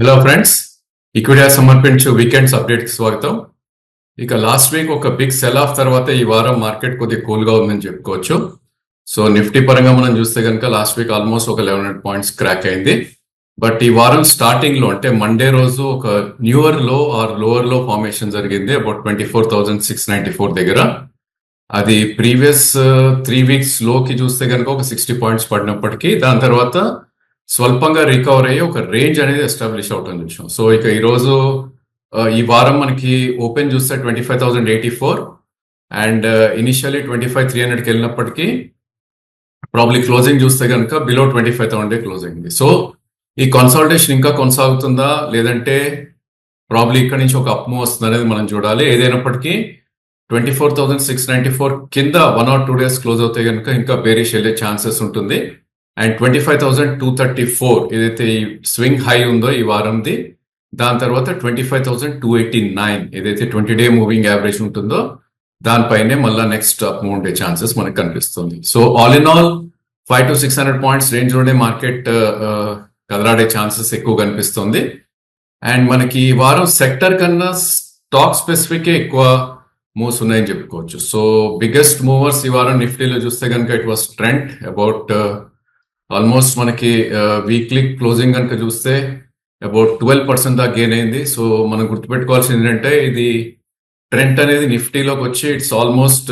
Hello friends, equity సమర్పించు weekends అప్డేట్కి స్వాగతం. ఇక లాస్ట్ వీక్ ఒక బిగ్ సెల్ ఆఫ్ తర్వాత ఈ వారం మార్కెట్ కొద్దిగా కూల్గా ఉందని చెప్పుకోవచ్చు. సో నిఫ్టీ పరంగా మనం చూస్తే కనుక లాస్ట్ వీక్ ఆల్మోస్ట్ ఒక 1100 పాయింట్స్ క్రాక్ అయింది. బట్ ఈ వారం స్టార్టింగ్ లో అంటే మండే రోజు ఒక న్యూయర్ లో ఆర్ లోవర్ లో ఫార్మేషన్ జరిగింది అబౌట్ 24,694 దగ్గర. అది ప్రీవియస్ 3 వీక్స్ లోకి చూస్తే కనుక ఒక 60 పాయింట్స్ పడినప్పటికీ దాని తర్వాత స్వల్పంగా రికవర్ అయ్యి ఒక రేంజ్ అనేది ఎస్టాబ్లిష్ అవటం చూసాం. సో ఇక ఈరోజు ఈ వారం మనకి ఓపెన్ చూస్తే 25,084 అండ్ ఇనిషియల్లీ 25,300కి వెళ్ళినప్పటికీ ప్రాబ్లీ క్లోజింగ్ చూస్తే కనుక బిలో 25,000 క్లోజ్ అయింది. సో ఈ కన్సల్టేషన్ ఇంకా కొనసాగుతుందా లేదంటే ప్రాబ్లీ ఇక్కడ నుంచి ఒక అప్ మూవ్ వస్తుంది అనేది మనం చూడాలి. ఏదైనప్పటికీ 24,694 కింద 1 or 2 days క్లోజ్ అవుతే కనుక ఇంకా బేరిష్ వెళ్ళే ఛాన్సెస్ ఉంటుంది. అండ్ 25,234 ఏదైతే ఈ స్వింగ్ హై ఉందో ఈ వారంది, దాని తర్వాత 25,289 ఏదైతే 20-day మూవింగ్ యావరేజ్ ఉంటుందో దానిపైనే మళ్ళీ నెక్స్ట్ అప్ మూవ్ ఉండే ఛాన్సెస్ మనకు కనిపిస్తుంది. So all in all 500 to 600 points range లోనే మార్కెట్ కదలాడే ఛాన్సెస్ ఎక్కువ కనిపిస్తుంది. అండ్ మనకి ఈ వారం సెక్టర్ కన్నా స్టాక్ స్పెసిఫిక్ ఎక్కువ మూవ్స్ ఉన్నాయని చెప్పుకోవచ్చు. సో బిగ్గెస్ట్ మూవర్స్ ఈ వారం నిఫ్టీలో చూస్తే కనుక it was trend about almost మనకి వీక్లీ క్లోజింగ్ కనుక చూస్తే అబౌట్ 12% దాకా గెయిన్ అయింది. సో మనం గుర్తుపెట్టుకోవాల్సింది ఏంటంటే ఇది ట్రెండ్ అనేది నిఫ్టీలోకి వచ్చి it's almost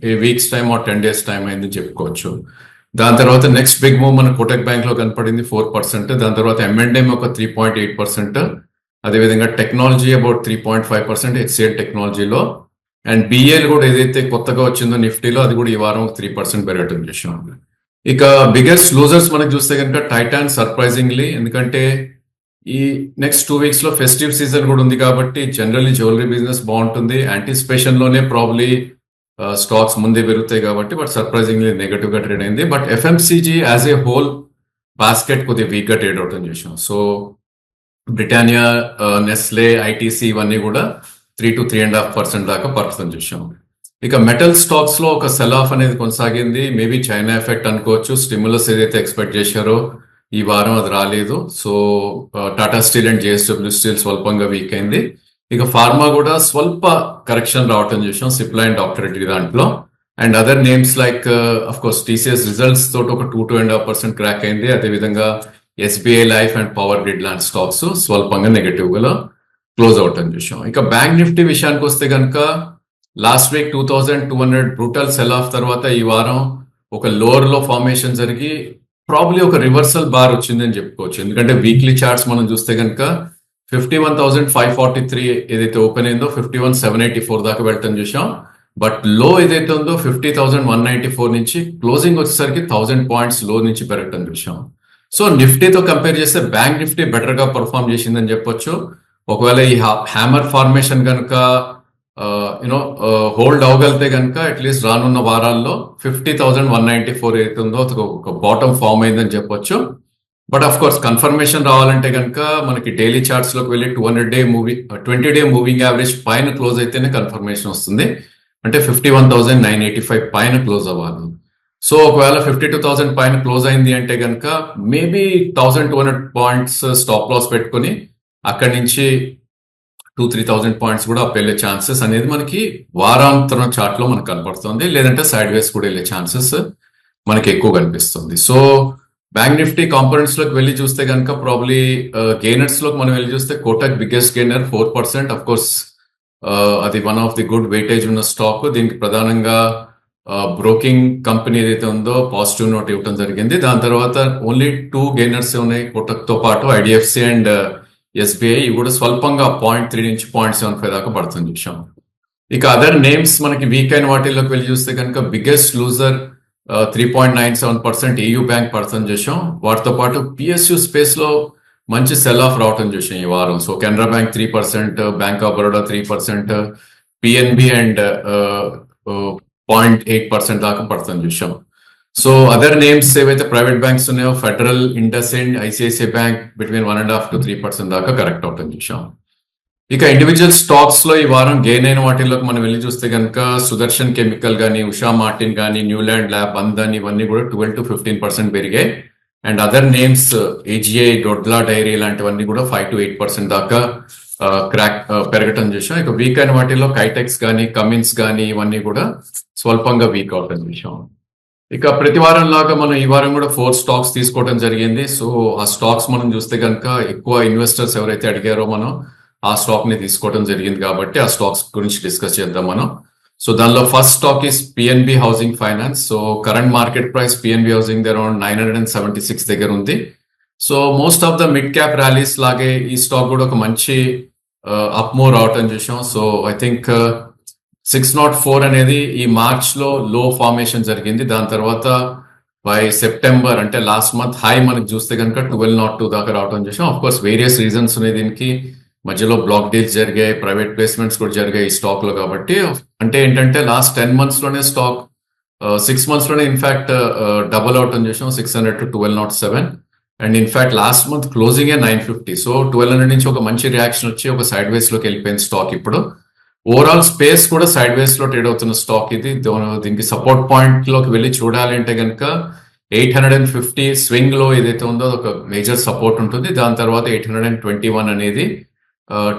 a weeks time or 10 days time అయింది చెప్పుకోవచ్చు. దాని తర్వాత నెక్స్ట్ బిగ్ మూవ్ మన కోటక్ బ్యాంక్ లో కనపడింది 4%. దాని తర్వాత M&M ఒక 3.8%, అదేవిధంగా టెక్నాలజీ అబౌట్ 3.5% హెచ్సిఎల్ టెక్నాలజీలో, అండ్ బిఎల్ కూడా ఏదైతే కొత్తగా వచ్చిందో నిఫ్టీలో అది కూడా ఈ వారం 3% పెరగటం చేసాం. ఇక బిగ్గెస్ట్ లూజర్స్ మనకు చూస్తే కనుక టైటాన్ సర్ప్రైజింగ్లీ, ఎందుకంటే ఈ నెక్స్ట్ 2 weeks లో ఫెస్టివ్ సీజన్ కూడా ఉంది కాబట్టి జనరల్లీ జ్యువెలరీ బిజినెస్ బాగుంటుంది. యాంటిసిపేషన్ లోనే ప్రాబ్లీ స్టాక్స్ ముందే పెరుగుతాయి కాబట్టి, బట్ సర్ప్రైజింగ్లీ నెగటివ్ గా ట్రేడ్ అయింది. But FMCG as a whole basket కొద్దిగా వీక్ గా ట్రేడ్ అవటం చేసాం. సో బ్రిటానియా, నెస్లే, ఐటీసీ ఇవన్నీ కూడా 3 to 3.5% దాకా పర్ఫార్మ్ చేసాం. ఇక మెటల్ స్టాక్స్ లో ఒక సెల్ ఆఫ్ అనేది కొనసాగింది. మేబీ చైనా ఎఫెక్ట్ అనుకోవచ్చు. స్టిమ్యులస్ ఏదైతే ఎక్స్పెక్ట్ చేశారో ఈ వారం అది రాలేదు. So Tata steel and JSW steel స్వల్పంగా వీక్ అయింది. ఇక ఫార్మా కూడా స్వల్ప కరెక్షన్ రావటం చూసాం సిప్లా అండ్ డాక్టర్ రెడ్డి దాంట్లో. And other names like of course TCS results తోటి ఒక 2.5% క్రాక్ అయింది. అదేవిధంగా SBI life and power grid లాంటి స్టాక్స్ స్వల్పంగా నెగటివ్ గా క్లోజ్ అవటం చూసాం. ఇక బ్యాంక్ నిఫ్టీ విషయానికి వస్తే కనుక last week 2,200 brutal cell of తర్వాత ఈ వారం ఒక లోవర్ లో ఫార్మేషన్ జరిగి ప్రాబ్లీ ఒక రివర్సల్ బార్ వచ్చిందని చెప్పుకోవచ్చు. ఎందుకంటే వీక్లీ చార్ట్స్ మనం చూస్తే కనుక 51,543 ఏదైతే ఓపెన్ అయిందో 51,784 దాకా వెళ్ళటం చూసాం. బట్ లో ఏదైతే ఉందో 50,194 నుంచి క్లోజింగ్ వచ్చేసరికి 1000 పాయింట్స్ లో నుంచి పెరగటం చూసాం. సో నిఫ్టీతో కంపేర్ చేస్తే బ్యాంక్ నిఫ్టీ బెటర్ గా పర్ఫామ్ చేసిందని చెప్పొచ్చు. ఒకవేళ ఈ హ్యామర్ ఫార్మేషన్ కనుక హోల్డ్ అవగలితే కనుక అట్లీస్ట్ రానున్న వారాల్లో 50,194 ఏదైతే ఉందో ఒక బాటమ్ ఫామ్ అయిందని చెప్పొచ్చు. బట్ ఆఫ్ కోర్స్ కన్ఫర్మేషన్ రావాలంటే కనుక మనకి డైలీ చార్ట్స్ లోకి వెళ్ళి 20-day మూవింగ్ యావరేజ్ పైన క్లోజ్ అయితేనే కన్ఫర్మేషన్ వస్తుంది. అంటే 51,985 పైన క్లోజ్ అవ్వాలి. సో ఒకవేళ 52,000 పైన క్లోజ్ అయింది అంటే కనుక మేబీ 1,200 పాయింట్స్ స్టాప్ లాస్ పెట్టుకుని అక్కడి నుంచి 2-3,000 పాయింట్స్ కూడా అప్ వెళ్ళే ఛాన్సెస్ అనేది మనకి వారాంతరం చార్ట్ లో మనకు కనపడుతుంది. లేదంటే సైడ్ వేస్ కూడా వెళ్ళే ఛాన్సెస్ మనకి ఎక్కువ కనిపిస్తుంది. సో బ్యాంక్ నిఫ్టీ కాంపోనెంట్స్ లోకి వెళ్ళి చూస్తే కనుక ప్రాబ్లీ గెయినర్స్ లోకి మనం వెళ్ళి చూస్తే Kotak biggest gainer 4%. Of course అది one of the good weightage ఉన్న స్టాక్. దీనికి ప్రధానంగా బ్రోకింగ్ కంపెనీ ఏదైతే ఉందో పాజిటివ్ నోట్ ఇవ్వడం జరిగింది. దాని తర్వాత ఓన్లీ 2 గెయినర్స్ ఉన్నాయి కోటక్ తో పాటు ఐడిఎఫ్సి అండ్ ఎస్బీఐ. ఇవి కూడా స్వల్పంగా 0.3 నుంచి 0.75 దాకా పడుతుంది చూసాం. ఇక అదర్ నేమ్స్ మనకి వీక్ అయిన వాటిల్లోకి వెళ్ళి చూస్తే కనుక బిగ్గెస్ట్ లూజర్ 3.97% EU బ్యాంక్ పడుతుంది చూసాం. వాటితో పాటు పిఎస్యు స్పేస్ లో మంచి సెల్ ఆఫ్ రావటం చూసాం ఈ వారం. So Canara bank 3%, bank of Baroda 3%, PNB and 0.8% దాకా పడుతుంది చూసాం. సో అదర్ నేమ్స్ ఏవైతే ప్రైవేట్ బ్యాంక్స్ ఉన్నాయో federal, Indus and ICICI bank between 1.5 to 3% దాకా కరెక్ట్ అవటం చూసాం. ఇక ఇండివిజువల్ స్టాక్స్ లో ఈ వారం గెయిన్ అయిన వాటిల్లోకి మనం వెళ్ళి చూస్తే కనుక సుదర్శన్ కెమికల్ కానీ, ఉషా మార్టిన్ కానీ, న్యూలాండ్ ల్యాబ్, బంధన్ ఇవన్నీ కూడా 12 to 15% పెరిగాయి. And other names AGI, Dodla dairy ఇలాంటివన్నీ కూడా 5 to 8% దాకా క్రాక్ పెరగటం చూసాం. ఇక వీక్ అయిన వాటిలో కైటెక్స్ కానీ, కమిన్స్ కానీ ఇవన్నీ కూడా స్వల్పంగా వీక్ అవటం చూసాం. ఇక ప్రతి వారం లాగా మనం ఈ వారం కూడా 4 స్టాక్స్ తీసుకోవడం జరిగింది. సో ఆ స్టాక్స్ మనం చూస్తే కనుక ఎక్కువ ఇన్వెస్టర్స్ ఎవరైతే అడిగారో మనం ఆ స్టాక్ ని తీసుకోవడం జరిగింది కాబట్టి ఆ స్టాక్స్ గురించి డిస్కస్ చేద్దాం మనం. సో దానిలో first stock is PNB Housing Finance. So current market price PNB Housing around 976 దగ్గర ఉంది. So most of the mid cap rallies లాగే ఈ స్టాక్ కూడా ఒక మంచి అప్ మూవ్ రావటం చూసాం. సో ఐ థింక్ 604 అనేది ఈ మార్చ్ లో లో ఫార్మేషన్ జరిగింది. దాని తర్వాత బై సెప్టెంబర్ అంటే లాస్ట్ మంత్ హై మనకి చూస్తే కనుక 1202 దాకా రావడం చూసాం. ఆఫ్ కోర్స్ వేరియస్ రీజన్స్ ఉన్నాయి దీనికి. మధ్యలో బ్లాక్ డీల్స్ జరిగాయి, ప్రైవేట్ ప్లేస్మెంట్స్ కూడా జరిగాయి ఈ స్టాక్ లో. కాబట్టి అంటే ఏంటంటే లాస్ట్ 10 months లోనే స్టాక్ 6 months లోనే ఇన్ఫాక్ట్ డబుల్ అవటం చూసాం, 600 to 1207. And in fact last month closing 950. So 1200 నుంచి ఒక మంచి రియాక్షన్ వచ్చి ఒక సైడ్ వేస్ లోకి వెళ్ళిపోయింది స్టాక్. ఇప్పుడు ఓవరాల్ స్పేస్ కూడా సైడ్ వేస్ లో ట్రేడ్ అవుతున్న స్టాక్ ఇది. దీనికి సపోర్ట్ పాయింట్ లోకి వెళ్ళి చూడాలి అంటే కనుక 850 స్వింగ్ లో ఏదైతే ఉందో ఒక మేజర్ సపోర్ట్ ఉంటుంది. దాని తర్వాత 821 అనేది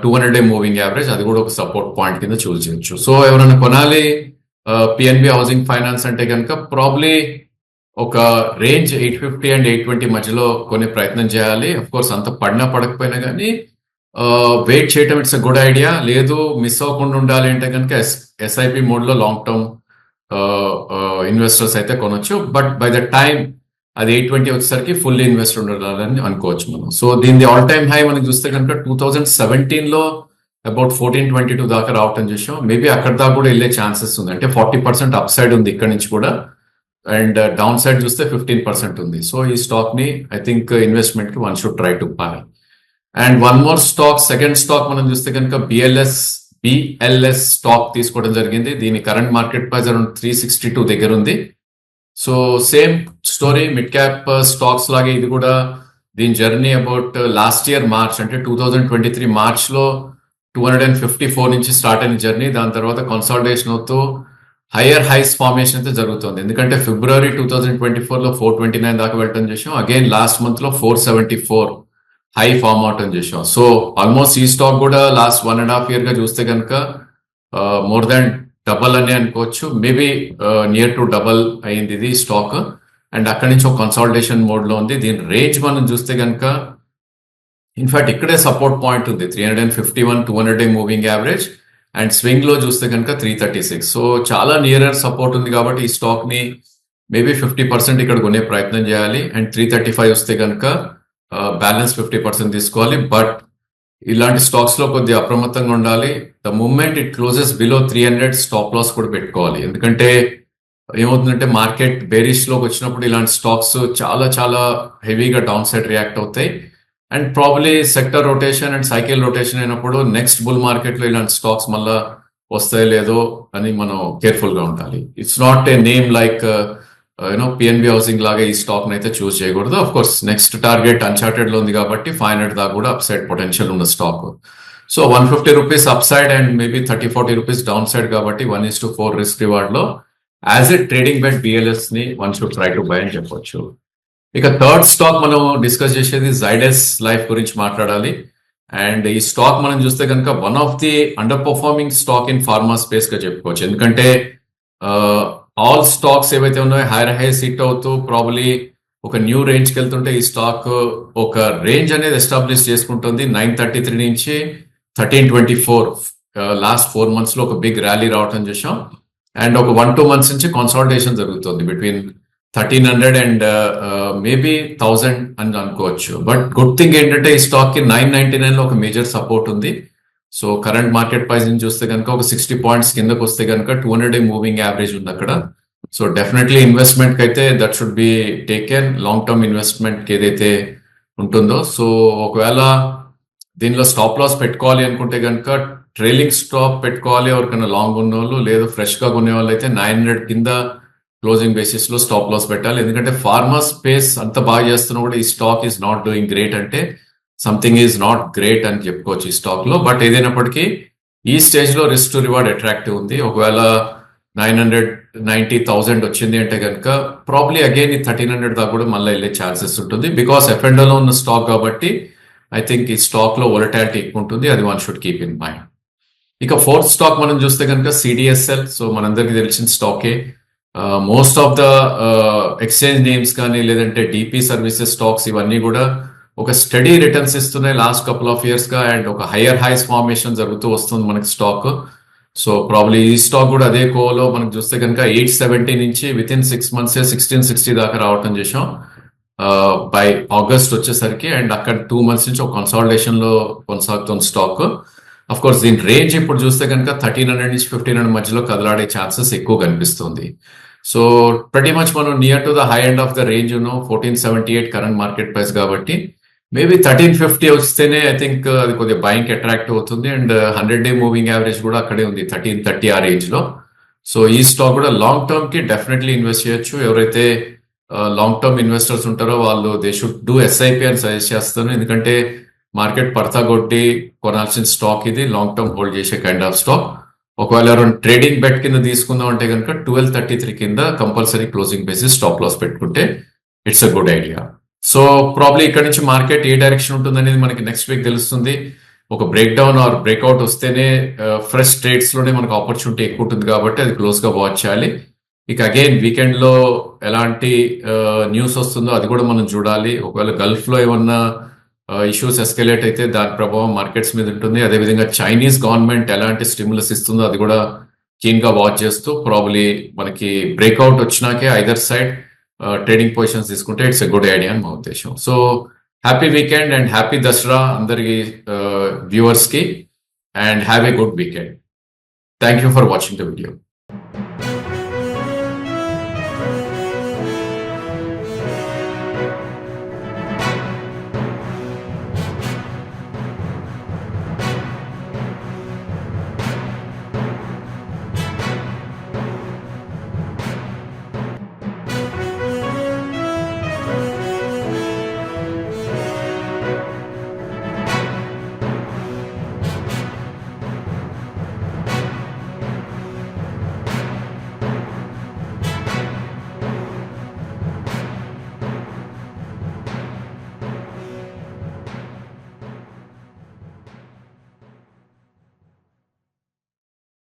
200-day మూవింగ్ యావరేజ్, అది కూడా ఒక సపోర్ట్ పాయింట్ కింద చూస్ చేయొచ్చు. సో ఎవరైనా కొనాలి పిఎన్బి హౌసింగ్ ఫైనాన్స్ అంటే కనుక ప్రాబ్లీ ఒక రేంజ్ 850 and 820 మధ్యలో కొనే ప్రయత్నం చేయాలి. అఫ్ కోర్స్ అంత పడినా పడకపోయినా కానీ వెయిట్ చేయటం ఇట్స్ అ గుడ్ ఐడియా. లేదు మిస్ అవ్వకుండా ఉండాలి అంటే కనుక ఎస్ఐపి మోడ్ లో లాంగ్ టర్మ్ ఇన్వెస్టర్స్ అయితే కొనొచ్చు. బట్ బై ద టైం అది 820 వచ్చేసరికి ఫుల్లీ ఇన్వెస్ట్ ఉండాలని అనుకోవచ్చు మనం. సో దీని ఆల్ టైమ్ హై మనకి చూస్తే కనుక 2017 లో అబౌట్ 1422 దాకా రావటం చూసాం. మేబీ అక్కడ దాకా కూడా వెళ్ళే ఛాన్సెస్ ఉంది. అంటే 40% అప్ సైడ్ ఉంది ఇక్కడ నుంచి కూడా, అండ్ డౌన్ సైడ్ చూస్తే 15% ఉంది. సో ఈ స్టాక్ ని ఐ థింక్ ఇన్వెస్ట్మెంట్ కి one should try to by. And one more stock, second stock మనం చూస్తే కనుక బిఎల్ఎస్ స్టాక్ తీసుకోవడం జరిగింది. దీని కరెంట్ మార్కెట్ ప్రైస్ అరౌండ్ 362 దగ్గర ఉంది. So same story, mid cap stocks లాగే ఇది కూడా దీని journey about last year March అంటే 2023 మార్చ్ లో 254 నుంచి స్టార్ట్ అయిన జర్నీ. దాని తర్వాత కన్సాలిడేషన్ అవుతూ హయ్యర్ హైస్ ఫార్మేషన్ అయితే జరుగుతుంది. ఎందుకంటే ఫిబ్రవరి 2024 లో 429 దాకా వెళ్ళటం చేసాం. అగైన్ లాస్ట్ మంత్ లో 474 హై ఫార్మ్ అవటం చేసాం. సో ఆల్మోస్ట్ ఈ స్టాక్ కూడా లాస్ట్ 1.5 year గా చూస్తే కనుక మోర్ దాన్ డబల్ అనే అనుకోవచ్చు. మేబీ నియర్ టు డబల్ అయింది ఇది స్టాక్. అండ్ అక్కడి నుంచి ఒక కన్సాలిడేషన్ మోడ్ లో ఉంది. దీని రేంజ్ మనం చూస్తే కనుక ఇన్ఫాక్ట్ ఇక్కడే సపోర్ట్ పాయింట్ ఉంది 351, 200-day moving average. And swing లో చూస్తే కనుక 336. సో చాలా నియరర్ సపోర్ట్ ఉంది కాబట్టి ఈ స్టాక్ ని మేబీ 50% ఇక్కడ కొనే ప్రయత్నం చేయాలి. అండ్ 335 వస్తే కనుక బ్యాలెన్స్ 50% తీసుకోవాలి. బట్ ఇలాంటి స్టాక్స్ లో కొద్దిగా అప్రమత్తంగా ఉండాలి. The movement it closes below 300 stop loss కూడా పెట్టుకోవాలి. ఎందుకంటే ఏమవుతుందంటే మార్కెట్ బేరిష్ లోకి వచ్చినప్పుడు ఇలాంటి స్టాక్స్ చాలా చాలా హెవీగా డౌన్ సైడ్ రియాక్ట్ అవుతాయి. And probably sector rotation and cycle rotation అయినప్పుడు నెక్స్ట్ బుల్ మార్కెట్ లో ఇలాంటి స్టాక్స్ మళ్ళా వస్తాయో లేదో అని మనం కేర్ఫుల్ గా ఉండాలి. It's not a name like PNB housing లాగా ఈ స్టాక్ అయితే చూస్ చేయకూడదు. Of course next target uncharted లో ఉంది కాబట్టి 500 దాకా కూడా అప్ సైడ్ పొటెన్షియల్ ఉన్న stock. So 150 rupees upside and maybe 30-40 rupees downside కాబట్టి 1:4 రిస్క్ రివార్డ్ లో as a trading bet BLS ని one should try to buy అని చెప్పొచ్చు. ఇక థర్డ్ స్టాక్ మనం డిస్కస్ చేసేది జైడస్ లైఫ్ గురించి మాట్లాడాలి. అండ్ ఈ స్టాక్ మనం చూస్తే కనుక one of the under performing stock in pharma space గా చెప్పుకోవచ్చు. ఎందుకంటే ఆల్ స్టాక్స్ ఏవైతే ఉన్నాయో హైర్ హైస్ హిట్ అవుతూ ప్రాబ్లీ ఒక న్యూ రేంజ్కి వెళ్తుంటే ఈ స్టాక్ ఒక రేంజ్ అనేది ఎస్టాబ్లిష్ చేసుకుంటుంది. 933 నుంచి 1324 లాస్ట్ 4 months లో ఒక బిగ్ ర్యాలీ రావటం చూసాం. అండ్ ఒక 1-2 months నుంచి కన్సాలిడేషన్ జరుగుతుంది బిట్వీన్ 1300 అండ్ మేబీ 1000 అని అనుకోవచ్చు. బట్ గుడ్ థింగ్ ఏంటంటే ఈ స్టాక్ కి 999 లో ఒక మేజర్ సపోర్ట్ ఉంది. సో కరెంట్ మార్కెట్ ప్రైస్ నుంచి చూస్తే కనుక ఒక 60 points కిందకు వస్తే కనుక 200-day మూవింగ్ యావరేజ్ ఉంది అక్కడ. సో డెఫినెట్లీ ఇన్వెస్ట్మెంట్ కి అయితే that should be taken, long term investment కి ఏదైతే ఉంటుందో. సో ఒకవేళ దీనిలో స్టాప్ లాస్ పెట్టుకోవాలి అనుకుంటే కనుక ట్రైలింగ్ స్టాప్ పెట్టుకోవాలి ఎవరికైనా లాంగ్ ఉన్న వాళ్ళు, లేదు ఫ్రెష్ గా కొనే వాళ్ళు అయితే 900 కింద క్లోజింగ్ బేసిస్ లో స్టాప్ లాస్ పెట్టాలి. ఎందుకంటే ఫార్మా స్పేస్ అంత బాగా చేస్తున్నా కూడా ఈ stock is not doing great అంటే సంథింగ్ ఈజ్ నాట్ గ్రేట్ అని చెప్పుకోవచ్చు ఈ స్టాక్ లో. బట్ ఏదైనప్పటికీ ఈ స్టేజ్ లో రిస్క్ టు రివార్డ్ అట్రాక్టివ్ ఉంది. ఒకవేళ 990,000 వచ్చింది అంటే కనుక ప్రాబ్లీ అగైన్ ఈ 1300 దాకా కూడా మళ్ళీ వెళ్ళే ఛాన్సెస్ ఉంటుంది. బికాస్ ఎఫ్ఎండోలో ఉన్న స్టాక్ కాబట్టి ఐ థింక్ ఈ స్టాక్ లో వొలటాలిటీ ఎక్కువ ఉంటుంది. అది one should keep in mind. ఇక ఫోర్త్ స్టాక్ మనం చూస్తే కనుక సిడిఎస్ఎల్. సో మనందరికీ తెలిసిన స్టాకే. Most of the exchange names కానీ లేదంటే డిపి సర్వీసెస్ స్టాక్స్ ఇవన్నీ కూడా ఒక స్టడీ రిటర్న్స్ ఇస్తున్నాయి లాస్ట్ కపుల్ ఆఫ్ ఇయర్స్ గా. అండ్ ఒక హయ్యర్ హైస్ ఫార్మేషన్ జరుగుతూ వస్తుంది మనకి స్టాక్. సో ప్రాబ్లీ ఈ స్టాక్ కూడా అదే కోలో మనకు చూస్తే కనుక 870 నుంచి విత్ ఇన్ 6 months 1660 దాకా రావటం చేసాం బై ఆగస్ట్ వచ్చేసరికి. అండ్ అక్కడ 2 months నుంచి ఒక కన్సాలిడేషన్ లో కొనసాగుతున్న స్టాక్. అఫ్ కోర్స్ దీని రేంజ్ ఇప్పుడు చూస్తే కనుక 1300 నుంచి 1500 మధ్యలో కదలాడే ఛాన్సెస్ ఎక్కువ కనిపిస్తుంది. సో ప్రతి మచ్ మనం near to the high end of the range 1478 current market price కాబట్టి మేబీ 1350 వస్తేనే ఐ థింక్ అది కొద్దిగా బయింగ్ అట్రాక్ట్ అవుతుంది. అండ్ 100-day మూవింగ్ యావరేజ్ కూడా అక్కడే ఉంది 1330 ఆ రేంజ్ లో. సో ఈ స్టాక్ కూడా లాంగ్ టర్మ్ కి డెఫినెట్లీ ఇన్వెస్ట్ చేయొచ్చు. ఎవరైతే లాంగ్ టర్మ్ ఇన్వెస్టర్స్ ఉంటారో వాళ్ళు దే షుడ్ డూ ఎస్ఐపి అని సజెస్ట్ చేస్తాను. ఎందుకంటే మార్కెట్ పడతా కొట్టి కొనాల్సిన స్టాక్ ఇది, లాంగ్ టర్మ్ హోల్డ్ చేసే కైండ్ ఆఫ్ స్టాక్. ఒకవేళ ఎవరైనా ట్రేడింగ్ బెట్ కింద తీసుకుందాం అంటే కనుక 1233 కింద compulsory closing basis stop loss పెట్టుకుంటే it's a good idea. So probably ఇక్కడ నుంచి మార్కెట్ ఏ డైరెక్షన్ ఉంటుంది అనేది మనకి నెక్స్ట్ వీక్ తెలుస్తుంది. ఒక బ్రేక్ డౌన్ ఆర్ బ్రేక్అవుట్ వస్తేనే ఫ్రెష్ ట్రేడ్స్ లోనే మనకు ఆపర్చునిటీ ఎక్కువ ఉంటుంది కాబట్టి అది క్లోజ్ గా వాచ్ చేయాలి. ఇక అగైన్ వీకెండ్ లో ఎలాంటి న్యూస్ వస్తుందో అది కూడా మనం చూడాలి. ఒకవేళ గల్ఫ్ లో ఏమన్నా ఇష్యూస్ ఎస్కలేట్ అయితే దాని ప్రభావం మార్కెట్స్ మీద ఉంటుంది. అదేవిధంగా చైనీస్ గవర్నమెంట్ ఎలాంటి స్టిమ్యులస్ ఇస్తుందో అది కూడా కీన్ గా వాచ్ చేస్తూ ప్రాబ్లీ మనకి బ్రేక్అవుట్ వచ్చినాకే ఐదర్ సైడ్ ట్రేడింగ్ పొజిషన్స్ తీసుకుంటే ఇట్స్ ఎ గుడ్ ఐడియా అని మా ఉద్దేశం. So happy weekend and happy Dasara అందరికి వ్యూవర్స్ కి, and have a good weekend. Thank you for watching the video.